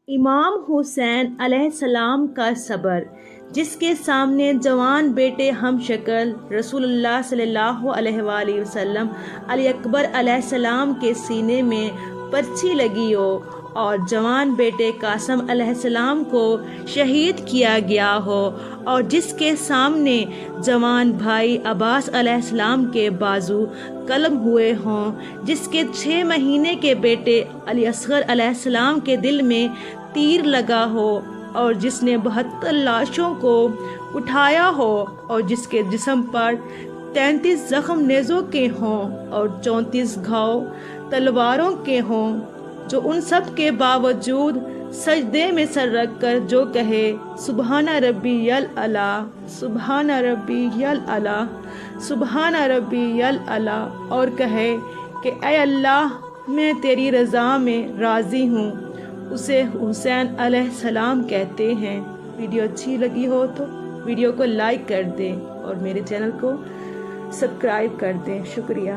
امام حسین علیہ السلام کا صبر، جس کے سامنے جوان بیٹے ہم شکل رسول اللہ صلی اللہ علیہ وآلہ وسلم علی اکبر علیہ السلام کے سینے میں پرچی لگی ہو اور جوان بیٹے قاسم علیہ السلام کو شہید کیا گیا ہو، اور جس کے سامنے جوان بھائی عباس علیہ السلام کے بازو قلم ہوئے ہوں، جس کے 6 مہینے کے بیٹے علی اصغر علیہ السلام کے دل میں تیر لگا ہو، اور جس نے 72 لاشوں کو اٹھایا ہو، اور جس کے جسم پر 33 زخم نیزوں کے ہوں اور 34 گھاؤ تلواروں کے ہوں، جو ان سب کے باوجود سجدے میں سر رکھ کر جو کہے سبحان ربی الاعلیٰ، سبحان ربی الاعلیٰ، سبحان ربی الاعلیٰ، اور کہے کہ اے اللہ میں تیری رضا میں راضی ہوں، اسے حسین علیہ السلام کہتے ہیں۔ ویڈیو اچھی لگی ہو تو ویڈیو کو لائک کر دیں اور میرے چینل کو سبسکرائب کر دیں۔ شکریہ۔